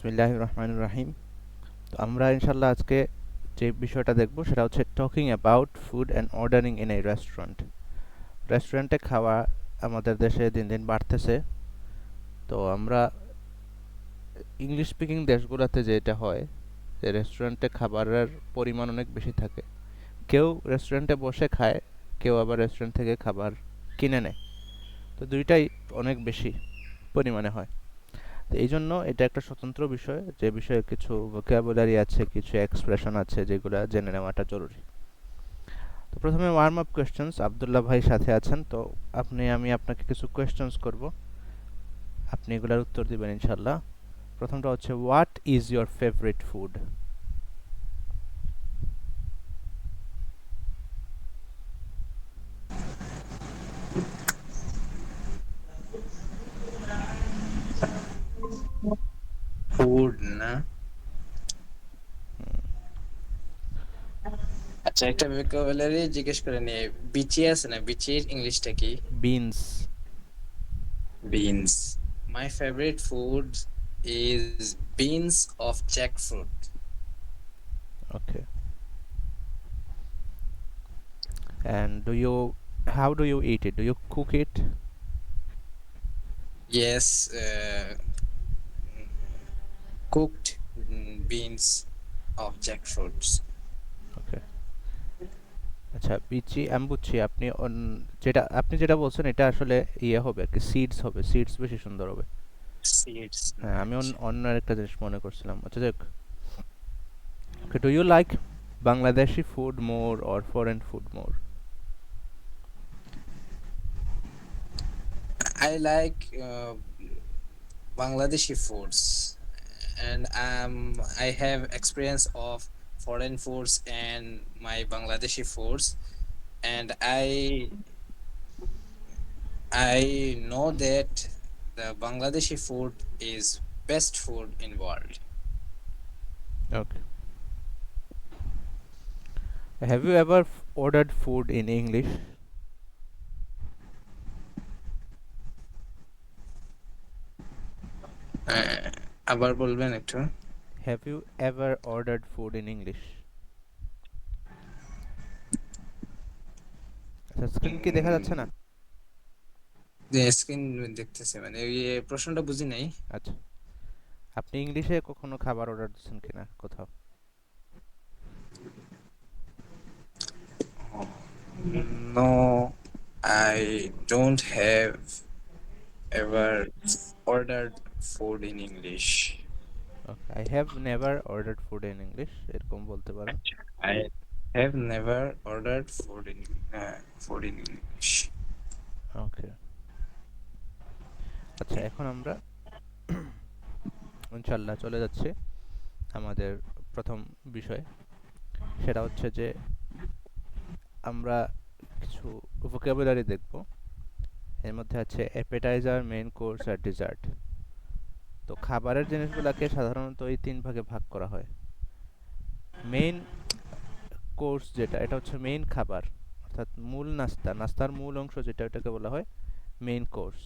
বিসমিল্লাহির রহমানির রহিম। তো আমরা ইনশাল্লাহ আজকে যে বিষয়টা দেখব সেটা হচ্ছে talking about food and ordering in a restaurant. রেস্টুরেন্টে খাওয়া আমাদের দেশে দিন দিন বাড়তেছে। তো আমরা ইংলিশ স্পিকিং দেশগুলোতে যেটা হয় যে রেস্টুরেন্টে খাবারের পরিমাণ অনেক বেশি থাকে। কেউ রেস্টুরেন্টে বসে খায়, কেউ আবার রেস্টুরেন্ট থেকে খাবার কিনে নেয়। তো দুইটাই অনেক বেশি পরিমাণে হয়। তো এই জন্য এটা একটা স্বতন্ত্র বিষয়, যে বিষয়ে কিছু ভোকাবুলারি আছে, কিছু এক্সপ্রেশন আছে যেগুলো জেনে নেওয়াটা জরুরি। তো প্রথমে ওয়ার্ম আপ কোয়েশ্চেন্স। আব্দুল্লাহ ভাই সাথে আছেন, তো আমি আপনাকে কিছু কোয়েশ্চেন্স করব, আপনি এগুলোর উত্তর দিবেন ইনশাল্লাহ। প্রথমটা হচ্ছে, what is your favourite food? Food না। আচ্ছা, একটা ভোকাবুলারি জিজ্ঞেস করে নিয়ে, বিচি আছে না, বিচির ইংলিশটা কি? Beans. Beans. My favourite food is beans of jackfruit. Okay. And how do you eat it? Do you cook it? Yes, cooked beans of jackfruits. Okay. আচ্ছা, বিচি আমি বুঝছি। যেটা বলছেন এটা আসলে ইয়ে হবে আর কি, সিডস হবে, সিডস বেশি সুন্দর হবে। সিডস। হ্যাঁ, আমি অন্য একটা জিনিস মনে করছিলাম। আচ্ছা দেখ, okay, do you like Bangladeshi food more or foreign food more? I like Bangladeshi foods, and I have experience of foreign foods and my Bangladeshi foods, and I know that the Bangladeshi food is best food in world. Okay. Have you ever ordered food in English? আহ, আবার বলবেন একটু? Have you ever ordered food in English? আচ্ছা, screen কি দেখা যাচ্ছে না? Screen দেখতেছি, মানে এই প্রশ্নটা বুঝি নাই। আচ্ছা, আপনি ইংলিশে কখনো খাবার অর্ডার দিচ্ছেন কিনা কোথাও? No, I don't have ever ordered food in English. Okay, I have never ordered food in English, এরকম বলতে পারেন। I have never ordered food in English. ওকে। আচ্ছা, এখন আমরা ইনশাল্লাহ চলে যাচ্ছি আমাদের প্রথম বিষয়। সেটা হচ্ছে যে আমরা কিছু ভোকাবুলারি দেখব। এর মধ্যে আছে অ্যাপেটাইজার, মেইন কোর্স আর ডেজার্ট। তো খাবারের জিনিসগুলোকে সাধারণত এই তিন ভাগে ভাগ করা হয়। মেইন কোর্স যেটা, এটা হচ্ছে মেইন খাবার, অর্থাৎ মূল নাস্তা, নাস্তার মূল অংশ যেটা, এটাকে বলা হয় মেইন কোর্স।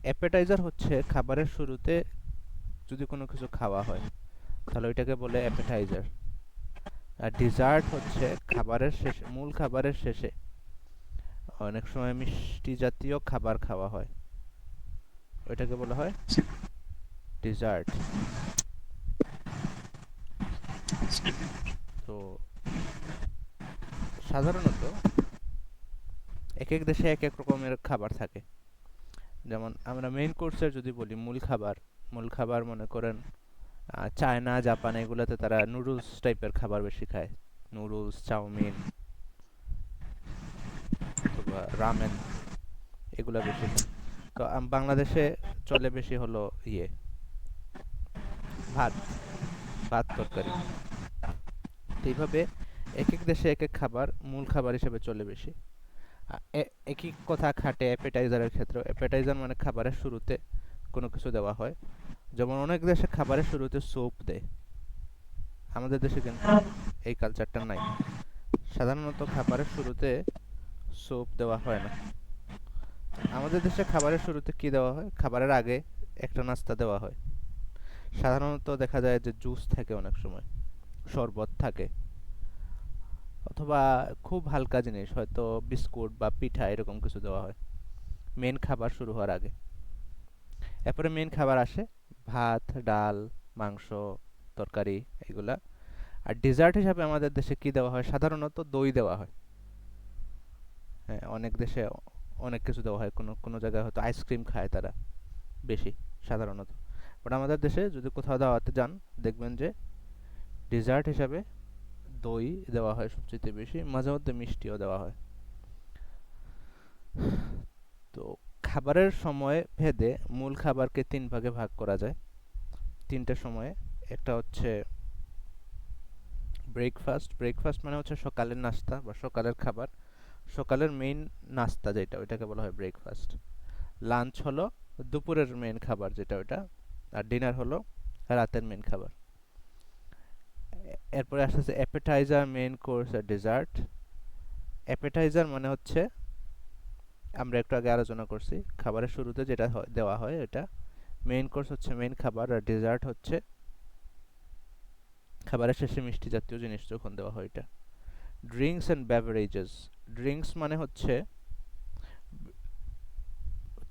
অ্যাপেটাইজার হচ্ছে খাবারের শুরুতে যদি কোনো কিছু খাওয়া হয় তাহলে ওইটাকে বলে অ্যাপেটাইজার। আর ডেজার্ট হচ্ছে খাবারের শেষে, মূল খাবারের শেষে অনেক সময় মিষ্টি জাতীয় খাবার খাওয়া হয়, ওইটাকে বলা হয় ডেজার্ট। তো সাধারণত এক এক দেশে এক এক রকমের খাবার থাকে। যেমন আমরা মেইন কোর্সের যদি বলি, মূল খাবার মনে করেন চায়না, জাপান, এগুলোতে তারা নুডলস টাইপের খাবার বেশি খায়। নুডলস, চাউমিন অথবা রামেন, এগুলা বেশি খায়। তো বাংলাদেশে চলে বেশি হলো ইয়ে ভাত, ভাত তরকারি। তো এইভাবে এক এক দেশে এক এক খাবার মূল খাবার হিসেবে চলে বেশি। একই কথা খাটে অ্যাপেটাইজারের ক্ষেত্রে। অ্যাপেটাইজার মানে খাবারের শুরুতে কোনো কিছু দেওয়া হয়। যেমন অনেক দেশে খাবারের শুরুতে স্যুপ দেয়, আমাদের দেশে কিন্তু এই কালচারটা নাই। সাধারণত খাবারের শুরুতে স্যুপ দেওয়া হয় না। আমাদের দেশে খাবারের শুরুতে কি দেওয়া হয়? খাবারের আগে একটা নাস্তা দেওয়া হয়। সাধারণত দেখা যায় যে জুস থাকে অনেক সময়, শরবত থাকে, অথবা খুব হালকা জিনিস হয়তো বিস্কুট বা পিঠা এরকম কিছু দেওয়া হয় মেন খাবার শুরু হওয়ার আগে। এরপরে মেন খাবার আসে ভাত, ডাল, মাংস, তরকারি, এগুলা। আর ডেজার্ট হিসাবে আমাদের দেশে কি দেওয়া হয়? সাধারণত দই দেওয়া হয়। হ্যাঁ, অনেক দেশে অনেক কিছু দেওয়া হয়, কোনো কোনো জায়গায় হয়তো আইসক্রিম খায় তারা বেশি সাধারণত। বাট আমাদের দেশে যদি কোথাও দাওয়াতে যান, দেখবেন যে ডেজার্ট হিসাবে দই দেওয়া হয় সবচেয়ে বেশি, মাঝে মধ্যে মিষ্টিও দেওয়া হয়। তো খাবারের সময় ভেদে মূল খাবারকে তিন ভাগে ভাগ করা যায়, তিনটে সময়ে। একটা হচ্ছে ব্রেকফাস্ট। ব্রেকফাস্ট মানে হচ্ছে সকালের নাস্তা বা সকালের খাবার, সকালের মেইন নাস্তা যেটা, ওইটাকে বলা হয় ব্রেকফাস্ট। লাঞ্চ হলো দুপুরের মেইন খাবার যেটা ওইটা, আর ডিনার হলো রাতের মেইন খাবার। এরপরে আসতেছে অ্যাপেটাইজার, মেইন কোর্স আর ডেজার্ট। অ্যাপেটাইজার মানে হচ্ছে, আমরা একটু আগে আলোচনা করছি, খাবারের শুরুতে যেটা দেওয়া হয় এটা। মেইন কোর্স হচ্ছে মেইন খাবার, আর ডেজার্ট হচ্ছে খাবারের শেষে মিষ্টি জাতীয় জিনিস যখন দেওয়া হয় এটা। Drinks and beverages. ড্রিঙ্কস মানে হচ্ছে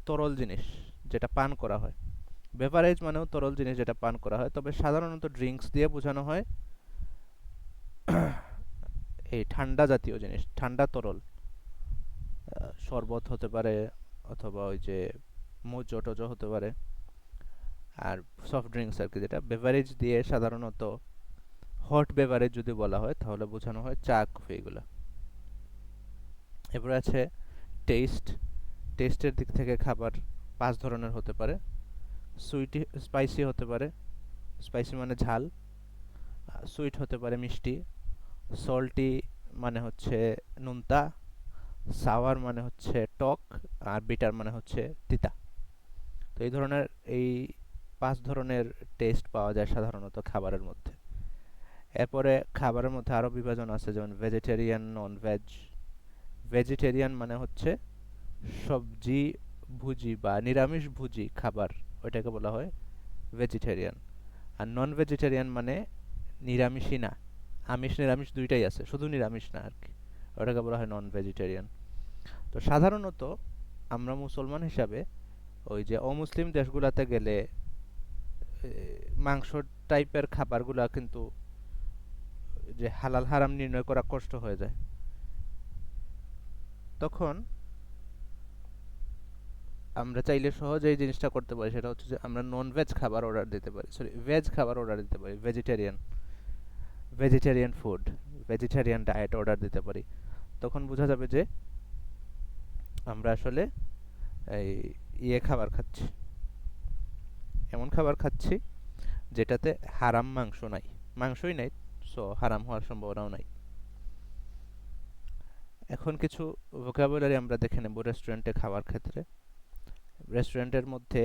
তরল জিনিস যেটা পান করা হয়। বেভারেজ মানেও তরল জিনিস যেটা পান করা হয়, তবে সাধারণত ড্রিঙ্কস দিয়ে বোঝানো হয় এই ঠান্ডা জাতীয় জিনিস, ঠান্ডা তরল। শরবত হতে পারে, অথবা ওই যে মোজো টোজো হতে পারে। আর সফট ড্রিঙ্কস আর কি, যেটা বেভারেজ দিয়ে সাধারণত হট বেভারেজ যদি বলা হয় তাহলে বোঝানো হয় চা, কফি, এগুলো। এরপরে আছে টেস্ট। টেস্টের দিক থেকে খাবার পাঁচ ধরনের হতে পারে। সুইট, স্পাইসি হতে পারে, স্পাইসি মানে ঝাল। সুইট হতে পারে মিষ্টি। সল্টি মানে হচ্ছে নোনতা। সাওয়ার মানে হচ্ছে টক। আর বিটার মানে হচ্ছে তিতা। তো এই ধরনের, এই পাঁচ ধরনের টেস্ট পাওয়া যায় সাধারণত খাবারের মধ্যে। এরপরে খাবারের মধ্যে আরও বিভাজন আছে, যেমন ভেজিটেরিয়ান, নন ভেজ। ভেজিটেরিয়ান মানে হচ্ছে সবজি ভুজি বা নিরামিষ ভুজি খাবার, ওইটাকে বলা হয় ভেজিটেরিয়ান। আর নন ভেজিটেরিয়ান মানে নিরামিষই না, আমিষ নিরামিষ দুইটাই আছে, শুধু নিরামিষ না আর কি, ওটাকে বলা হয় নন ভেজিটেরিয়ান। তো সাধারণত আমরা মুসলমান হিসাবে ওই যে অমুসলিম দেশগুলোতে গেলে মাংস টাইপের খাবারগুলা কিন্তু যে হালাল হারাম নির্ণয় করা কষ্ট হয়ে যায়, তখন আমরা চাইলে সহজে এই জিনিসটা করতে পারি। সেটা হচ্ছে যে আমরা নন ভেজ খাবার অর্ডার দিতে পারি, সরি ভেজ খাবার অর্ডার দিতে পারি, vegetarian, vegetarian food, vegetarian diet order দিতে পারি। তখন বোঝা যাবে যে আমরা আসলে এই খাবার খাচ্ছি, এমন খাবার খাচ্ছি যেটাতে হারাম মাংস নাই, মাংসই নাই, সো হারাম হওয়ার সম্ভাবনাও নাই। এখন কিছু ভোকাবুলারি আমরা দেখে নেব রেস্টুরেন্টে খাওয়ার ক্ষেত্রে। রেস্টুরেন্টের মধ্যে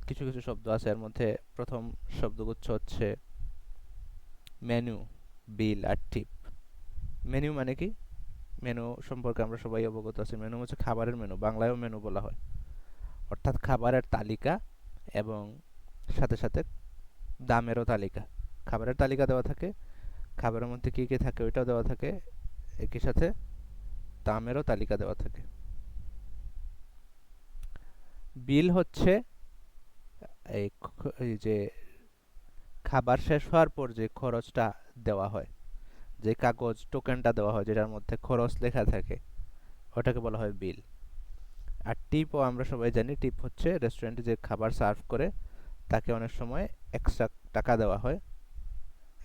কিছু কিছু শব্দ আছে, এর মধ্যে প্রথম শব্দগুচ্ছ হচ্ছে মেনু, বিল আর টিপ। মেনু মানে কি? মেনু সম্পর্কে আমরা সবাই অবগত আছি। মেনু হচ্ছে খাবারের মেনু, বাংলায়ও মেনু বলা হয়, অর্থাৎ খাবারের তালিকা এবং সাথে সাথে দামেরও তালিকা। খাবারের তালিকা দেওয়া থাকে, খাবারের মধ্যে কী কী থাকে ওইটাও দেওয়া থাকে, একই সাথে দামেরও তালিকা দেওয়া থাকে। বিল হচ্ছে এই যে খাবার শেষ হওয়ার পর যে খরচটা দেওয়া হয়, যে কাগজ টোকেনটা দেওয়া হয় যেটার মধ্যে খরচ লেখা থাকে, ওটাকে বলা হয় বিল। আর টিপও আমরা সবাই জানি, টিপ হচ্ছে রেস্টুরেন্টে যে খাবার সার্ভ করে তাকে অনেক সময় এক্সট্রা টাকা দেওয়া হয়,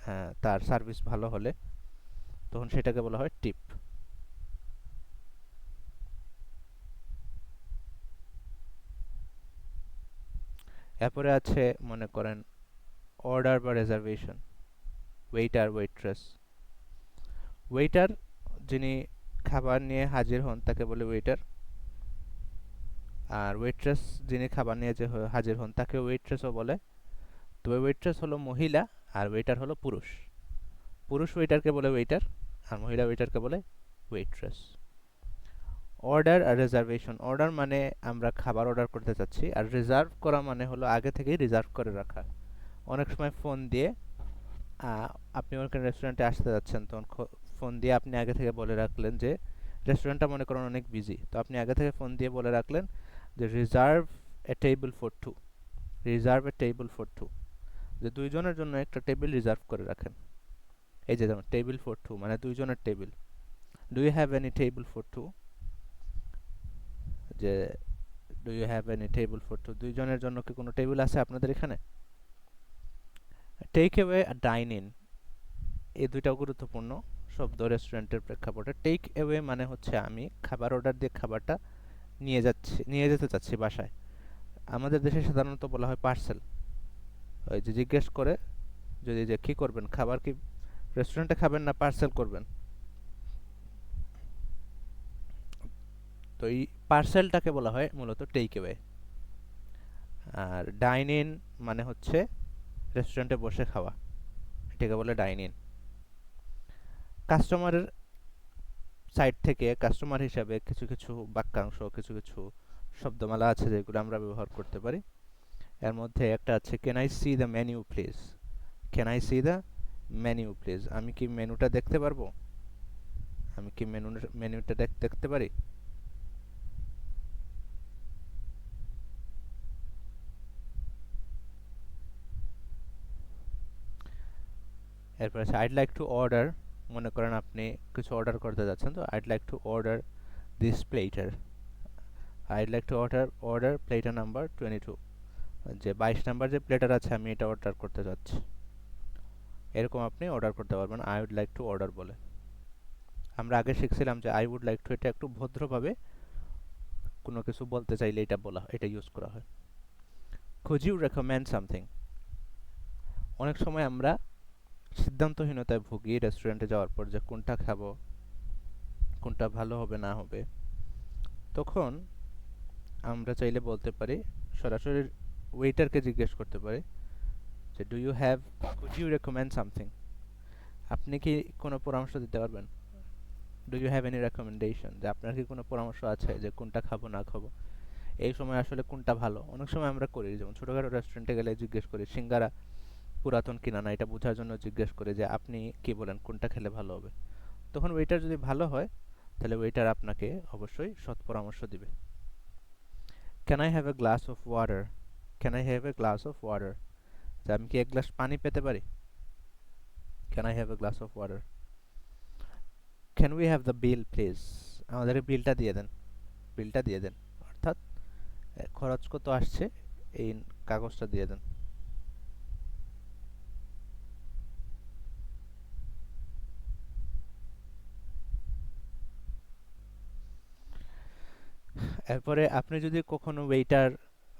হ্যাঁ, তার সার্ভিস ভালো হলে, তখন সেটাকে বলা হয় টিপ। এরপরে আছে মনে করেন অর্ডার বা রেজার্ভেশন, ওয়েটার, ওয়েট্রেস। ওয়েটার যিনি খাবার নিয়ে হাজির হন তাকে বলে ওয়েটার, আর ওয়েট্রেস যিনি খাবার নিয়ে যে হাজির হন তাকে ওয়েট্রেসও বলে। তবে ওয়েট্রেস হলো মহিলা আর ওয়েটার হলো পুরুষ। পুরুষ ওয়েটারকে বলে ওয়েটার, আর মহিলা ওয়েটারকে বলে ওয়েট্রেস। অর্ডার আর রিজার্ভেশন। অর্ডার মানে আমরা খাবার অর্ডার করতে চাচ্ছি, আর রিজার্ভ করা মানে হলো আগে থেকেই রিজার্ভ করে রাখা, অনেক সময় ফোন দিয়ে আহ, আপনি ওখানে রেস্টুরেন্টে আসতে যাচ্ছেন, তখন ফোন দিয়ে আপনি আগে থেকে বলে রাখলেন যে রেস্টুরেন্টটা মনে করেন অনেক বিজি, তো আপনি আগে থেকে ফোন দিয়ে বলে রাখলেন যে reserve a table for two, reserve a table for two, যে দুইজনের জন্য একটা টেবিল রিজার্ভ করে রাখেন। এই যে যেমন টেবিল ফর টু মানে দুইজনের table. Do you have any table for two, যে do you have any table for two, দুইজনের জন্য কি কোনো টেবিল আছে আপনাদের এখানে? টেক অ্যাওয়ে আর ডাইন ইন, এই দুইটাও গুরুত্বপূর্ণ শব্দ রেস্টুরেন্টের প্রেক্ষাপটে। টেক অ্যাওয়ে মানে হচ্ছে আমি খাবার অর্ডার দিয়ে খাবারটা নিয়ে যেতে চাচ্ছি বাসায়। আমাদের দেশে সাধারণত বলা হয় পার্সেল। ওই যে জিজ্ঞেস করে যদি যে কী করবেন, খাবার কি রেস্টুরেন্টে খাবেন না পার্সেল করবেন, তো এই পার্সেলটাকে বলা হয় মূলত টেক অ্যাওয়ে। আর ডাইন ইন মানে হচ্ছে রেস্টুরেন্টে বসে খাওয়া, এটাকে বলে ডাইন ইন। কাস্টমারের সাইড থেকে কাস্টমার হিসাবে কিছু কিছু বাক্যাংশ, কিছু কিছু শব্দমালা আছে যেগুলো আমরা ব্যবহার করতে পারি। এর মধ্যে একটা আছে can I see the menu please, can I see the menu please, আমি কি মেনুটা দেখতে পারবো, আমি কি মেনুটা দেখতে পারি। এরপর আছে আইড লাইক টু অর্ডার, মনে করেন আপনি কিছু অর্ডার করতে যাচ্ছেন, তো I'd like to order this platter, I'd like to order platter number 22, যে 22 নাম্বার যে প্লেটার আছে আমি এটা অর্ডার করতে যাচ্ছি, এরকম আপনি অর্ডার করতে পারবেন I would like to order বলে। আমরা আগে শিখছিলাম যে আই উড লাইক টু এটা একটু ভদ্রভাবে কোনো কিছু বলতে চাইলে এটা ইউজ করা হয়। কুড ইউ রেকমেন্ড সামথিং, অনেক সময় আমরা সিদ্ধান্তহীনতায় ভুগি রেস্টুরেন্টে যাওয়ার পর যে কোনটা খাবো, কোনটা ভালো হবে না হবে, তখন আমরা চাইলে বলতে পারি, সরাসরি ওয়েটারকে জিজ্ঞেস করতে পারি যে do you have, could you recommend something, আপনি কি কোনো পরামর্শ দিতে পারবেন, do you have any recommendation, যে আপনার কি কোনো পরামর্শ আছে যে কোনটা খাবো না খাবো, এই সময় আসলে কোনটা ভালো। অনেক সময় আমরা করি, যেমন ছোটোখাটো রেস্টুরেন্টে গেলে জিজ্ঞেস করি সিঙ্গারা পুরাতন কিনা না, এটা বোঝার জন্য জিজ্ঞেস করে যে আপনি কি বলেন কোনটা খেলে ভালো হবে। তখন ওয়েটার যদি ভালো হয় তাহলে ওয়েটার আপনাকে অবশ্যই সৎ পরামর্শ দিবে। Can I have a glass of water, can I have a glass of water, যে আমি কি এক গ্লাস পানি পেতে পারি, can I have a glass of water. Can we have the bill please, আমাদেরকে বিলটা দিয়ে দেন, বিলটা দিয়ে দেন, অর্থাৎ খরচ কত আসছে এই কাগজটা দিয়ে দেন। এরপরে আপনি যদি কখনো ওয়েটার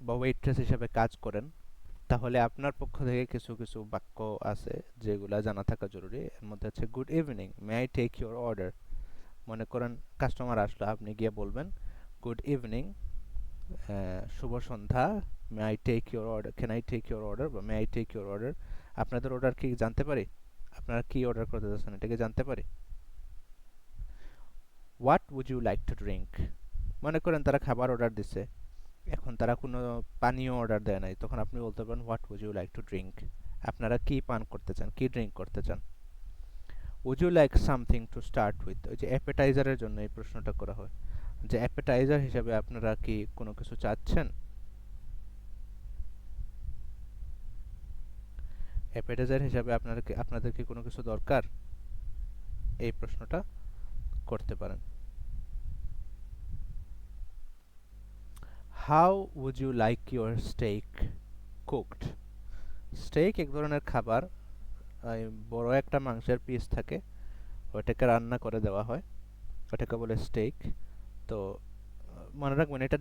বা ওয়েট্রেস হিসেবে কাজ করেন তাহলে আপনার পক্ষ থেকে কিছু কিছু বাক্য আছে যেগুলা জানা থাকা জরুরি। এর মধ্যে আছে good evening, may I take your order, মনে করেন কাস্টমার আসলো, আপনি গিয়ে বলবেন গুড ইভিনিং, শুভ সন্ধ্যা, may I take your order, can I take your order বা may I take your order, আপনাদের অর্ডার কি জানতে পারি, আপনারা কি অর্ডার করতে চাচ্ছেন এটাকে জানতে পারি। What would you like to drink, মনে করেন তারা খাবার অর্ডার দিছে, এখন তারা কোনো পানীয় অর্ডার দেয় নাই, তখন আপনি বলতে পারেন what would you like to drink, আপনারা কি পান করতে চান, কি ড্রিঙ্ক করতে চান। Would you like something to start with, ওই যে অ্যাপেটাইজারের জন্য এই প্রশ্নটা করা হয়, যে অ্যাপেটাইজার হিসাবে আপনারা কি কোনো কিছু চাচ্ছেন, অ্যাপেটাইজার হিসাবে আপনাদের কি কোনো কিছু দরকার, এই প্রশ্নটা করতে পারেন। How would you like your steak cooked, steak এক ধরনের খাবার, বড় একটা মাংসের পিস থাকে, ওটাকে রান্না করে দেওয়া হয়, ওটাকে বলে স্টেক। তো মনে রাখবেন এটা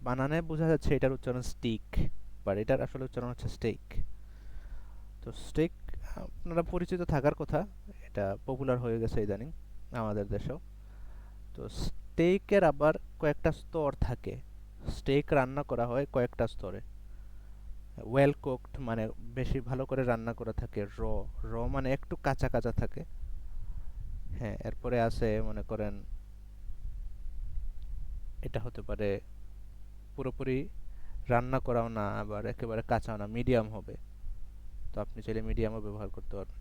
বানানে বোঝা যাচ্ছে এটার উচ্চারণ স্টিক, বাট এটার আসলে উচ্চারণ হচ্ছে স্টেক। তো স্টেক আপনারা পরিচিত থাকার কথা, এটা পপুলার হয়ে গেছে ইদানিং আমাদের দেশেও। তো স্টেকের আবার কয়েকটা স্তর থাকে, স্টেক রান্না করা হয় কয়েকটা স্তরে। ওয়েল কুকড মানে বেশি ভালো করে রান্না করা থাকে, র মানে একটু কাঁচা কাঁচা থাকে। হ্যাঁ, এরপরে আছে মনে করেন এটা হতে পারে পুরোপুরি রান্না করাও না, আবার একেবারে কাঁচাও না, মিডিয়াম হবে। আপনি চাইলে মিডিয়ামও ব্যবহার করতে পারবেন।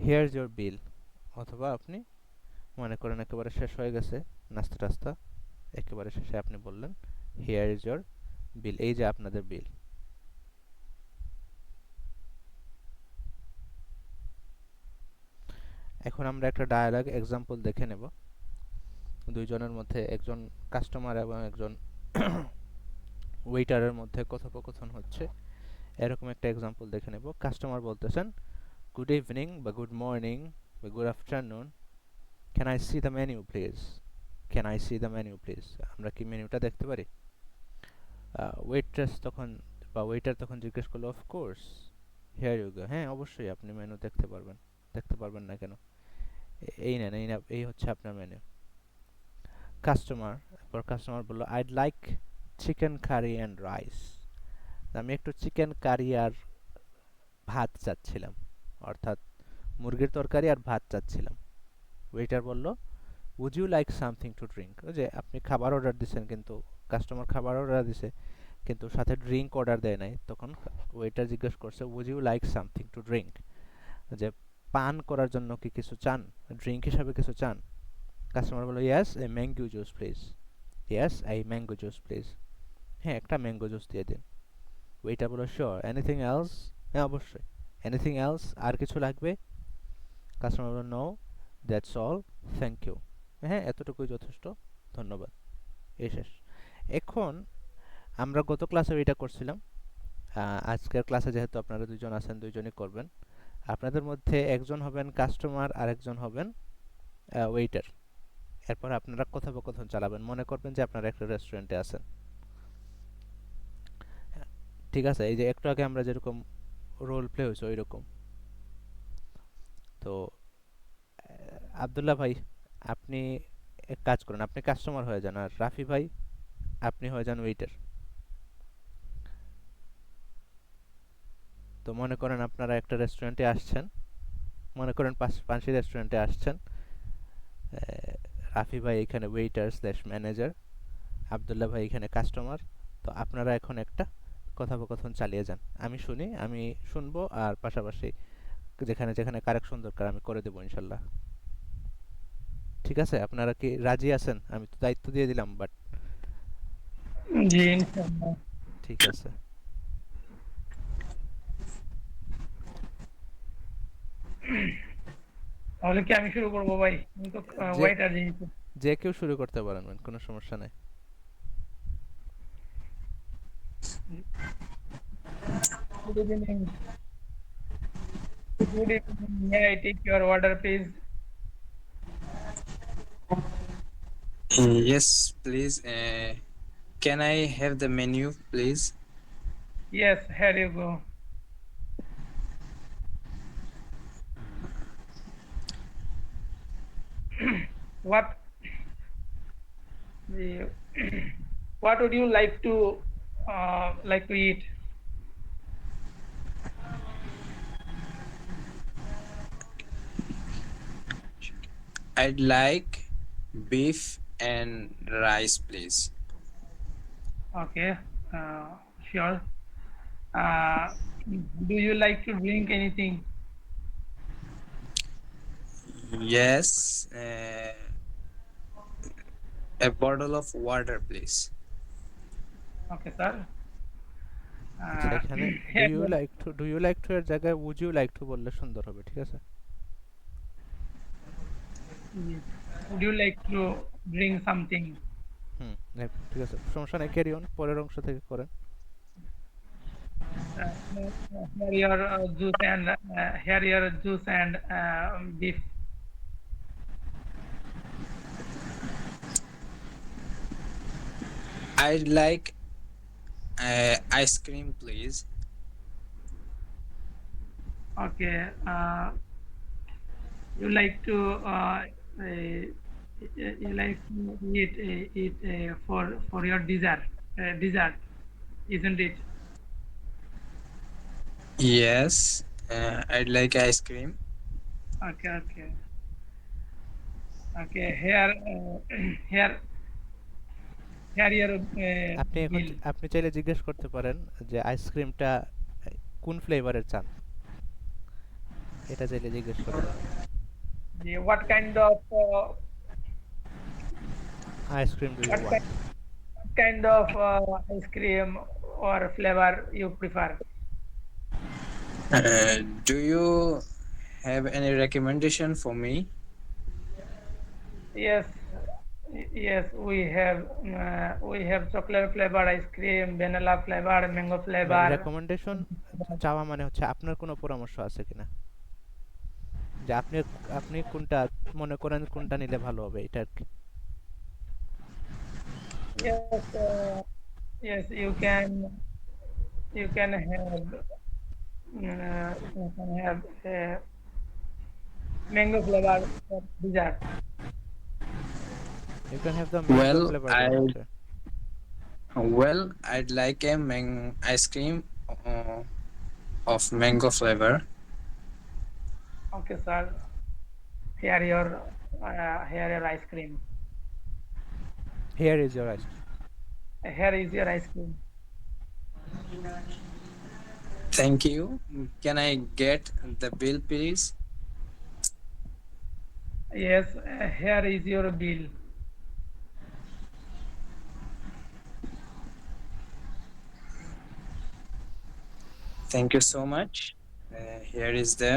হিয়ার ইজ ইয়োর বিল, অথবা আপনি মনে করেন একেবারে শেষ হয়ে গেছে নাস্তা টাস্তা, একেবারে শেষে আপনি বললেন হিয়ার ইজ ইয়োর বিল, এই যে আপনাদের বিল। এখন আমরা একটা ডায়ালগ এক্সাম্পল দেখে নেব। দুইজনের মধ্যে, একজন কাস্টমার এবং একজন ওয়েটারের মধ্যে কথোপকথন হচ্ছে, এরকম একটা এক্সাম্পল দেখে নেব। কাস্টমার বলতেছেন গুড ইভিনিং বা গুড মর্নিং বা good afternoon, can I see the menu please, can I see the menu please, আমরা কি মেনুটা দেখতে পারি? ওয়েট্রেস তখন বা ওয়েটার তখন জিজ্ঞেস করলো of course, here you go, হ্যাঁ অবশ্যই আপনি মেনু দেখতে পারবেন। দেখতে পারবেন না কেন? এই নেন, এই হচ্ছে আপনার মেনু। কাস্টমার, এরপর কাস্টমার বললো I'd like chicken curry and rice, আমি একটু চিকেন কারি আর ভাত চাচ্ছিলাম, অর্থাৎ মুরগির তরকারি আর ভাত চাচ্ছিলাম। ওয়েটার বলল would you like something to drink, ওই যে আপনি খাবার অর্ডার দিচ্ছেন কিন্তু কাস্টমার খাবার অর্ডার দিছে কিন্তু সাথে ড্রিঙ্ক অর্ডার দেয় নাই, তখন ওয়েটার জিজ্ঞেস করছে would you like something to drink, যে পান করার জন্য কি কিছু চান, ড্রিঙ্ক হিসাবে কিছু চান? কাস্টমার বলল yes a mango juice please, yes এই ম্যাঙ্গো জুস প্লিজ, হ্যাঁ একটা ম্যাঙ্গো জুস দিয়ে দিন। ওয়েটার বলল শিওর, এনিথিং এলস, হ্যাঁ অবশ্যই, এনিথিং এলস, আর কিছু লাগবে? কাস্টমার বলল no, that's all, thank you, হ্যাঁ এতটুকুই যথেষ্ট, ধন্যবাদ, এই শেষ। এখন আমরা গত ক্লাসে এটা করছিলাম, আজকের ক্লাসে যেহেতু আপনারা দুইজন আছেন দুইজনই করবেন। আপনাদের মধ্যে একজন হবেন কাস্টমার আর একজন হবেন ওয়েটার। এরপর আপনারা কথোপকথন চালাবেন, মনে করবেন যে আপনারা একটা রেস্টুরেন্টে আছেন। ঠিক আছে, এই যে একটু আগে আমরা যেরকম রোল প্লে হয়েছে ওই রকম। তো আবদুল্লাহ ভাই, আপনি এক কাজ করেন, আপনি কাস্টমার হয়ে যান, আর রাফি ভাই আপনি হয়ে যান ওয়েটার। তো মনে করেন আপনারা একটা রেস্টুরেন্টে আসছেন, মনে করেন পাঁচশি রেস্টুরেন্টে আসছেন, রাফি ভাই এখানে ওয়েটার স্ল্যাশ ম্যানেজার, আবদুল্লাহ ভাই এখানে কাস্টমার। তো আপনারা এখন একটা কথোপকথন চালিয়ে যান, আমি শুনি, আমি শুনবো, আর পাশাপাশি যেখানে যেখানে কারেকশন দরকার আমি করে দেবো ইনশাল্লাহ। ঠিক আছে, আপনারা কি রাজি আছেন? আমি তো দায়িত্ব দিয়ে দিলাম, বাট জি ইনশাআল্লাহ। ঠিক আছে। তাহলে কি আমি শুরু করবো ভাই? আমি তো যে ওয়েটার যেহেতু। যে কেউ শুরু করতে পারেন, কোনো সমস্যা নেই। Good evening. Good evening, may I take your order please? Yes, please. Can I have the menu, please? Yes, here you go. What what would you like to eat? I'd like beef and rice, please. Okay, sure. Uh, do you like to drink anything? Yes, a bottle of water, please. Okay, sir. আচ্ছা, Uh, এখানে here, do you like to এর জায়গায় would you like two বললে সুন্দর হবে, ঠিক আছে? would you like to drink something? হুম, ঠিক আছে, সমস্যা নেই, ক্যারি অন, পরের অংশ থেকে করেন। Here your juice and beef. I'd like ice cream, please. Okay. You like to you like to eat for your dessert, isn't it? Yes, I'd like ice cream. Okay, okay. Okay, here, here, here your আপনি এখন bill. আপনি চাইলে জিজ্ঞেস করতে পারেন যে আইসক্রিমটা কোন ফ্লেভারের চান, এটা চাইলে জিজ্ঞেস করতে পারেন। What kind of ice cream do you what want? kind of ice cream or flavor you prefer? Do you have any recommendation for me? Yes, yes, we have chocolate flavor ice cream, vanilla flavor, mango flavor. Recommendation চাওয়া মানে হচ্ছে আপনার কোনো পরামর্শ আছে কিনা, যে আপনি আপনি কোনটা মনে করেন কোনটা নিলে ভালো হবে, এটা আর কি। Yes, yes, you can have mango flavor dessert. You can have the mango Well, flavour I dessert. I'd like a ice cream of mango flavor. Okay, sir. Here your ice cream. Here is your ice cream. Here is your ice cream. Thank you. Can I get the bill, please? Yes, here is your bill. Thank you so much. Here is the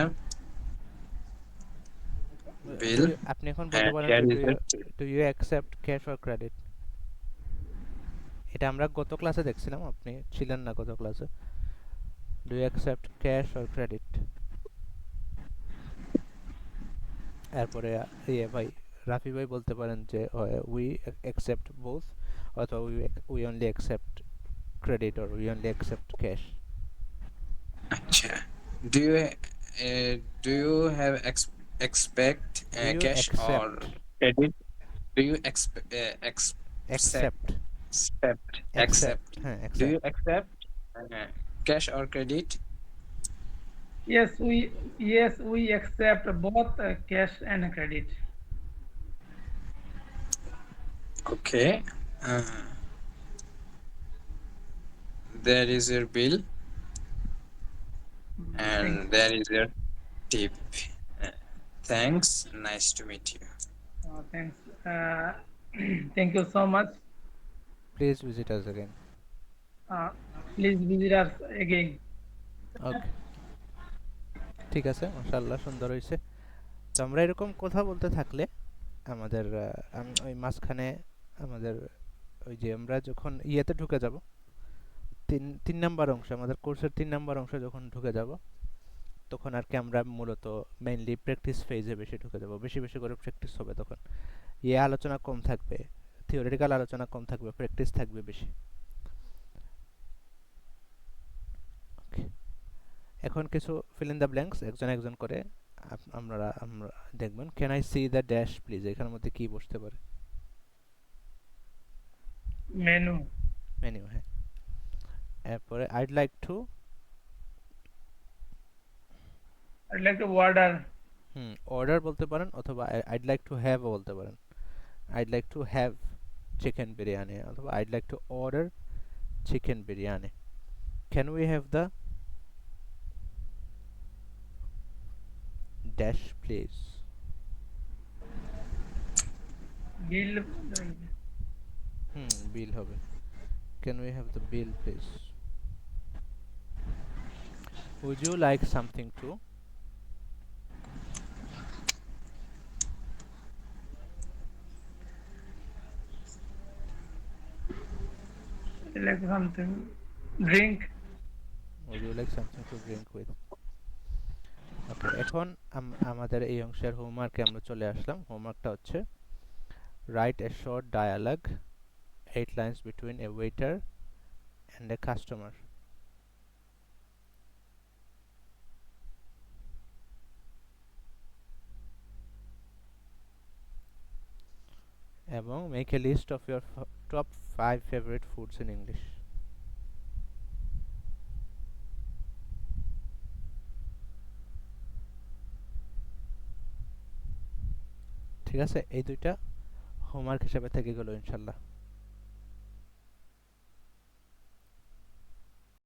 bill, আপনি এখন বলতে and পারেন here যে is the tip. Do you accept cash or credit. এটা আমরা গত ক্লাসে দেখছিলাম, আপনি ছিলেন না গত ক্লাসে। Do you accept cash or credit. এরপরে ভাই রাফি ভাই বলতে পারেন যে উই অ্যাকসেপ্ট বোথ, অথবা we only accept credit or we only accept cash. Acha. Do you do you have expect do you cash or accept credit? Do you accept accept accept? হ্যাঁ Do you accept. accept cash or credit? Yes, we accept both cash and credit. Okay. Uh, there is your bill, Thank and there is your tip. Uh, Thanks. Nice to meet you. thanks. Thank you so much. Please visit us again. Uh, Please visit us again. ওকে, ঠিক আছে, মাশাআল্লাহ সুন্দর হয়েছে। তো আমরা এরকম কথা বলতে থাকলে আমাদের ওই মাঝখানে আমাদের ওই যে আমরা যখন ইয়েতে ঢুকে যাব, তিন নাম্বার অংশ, আমাদের কোর্সের 3 নাম্বার অংশ যখন ঢুকে যাব, তখন আর কি আমরা মূলত মেইনলি প্র্যাকটিস ফেজে বেশি ঢুকে যাব, বেশি বেশি করে প্র্যাকটিস হবে। তখন ইয়ে আলোচনা কম থাকবে, থিওরিটিক্যাল আলোচনা কম থাকবে, প্র্যাকটিস থাকবে বেশি। ওকে, এখন কিছু ফিল ইন দ্য ব্ল্যাঙ্কস একজন একজন করে আমরা আমরা দেখবেন। Can I see the dash please, এখানের মধ্যে কি বসতে পারে? Menu. মেনু, হ্যাঁ। এরপরে I'd like to, I'd like to order. Order বলতে পারেন, অথবা আইড লাইক টু হ্যাভ বলতে পারেন। I'd like to have chicken biryani, অথবা I'd like to order chicken biryani. Can we have the dash please? Bill. Bill হবে। Can we have the bill please? Would you like something to? Like something. Drink. Would you like something to drink with? Okay, এখন আমাদের এই অংশের হোমওয়ার্কে আমরা চলে আসলাম। হোমওয়ার্কটা হচ্ছে write a short dialogue 8 lines between a waiter and a customer. এবং make a list of your top 5 favorite foods in English. ঠিক আছে, এই দুইটা হোমওয়ার্ক হিসেবে থেকে গেল ইনশাল্লাহ।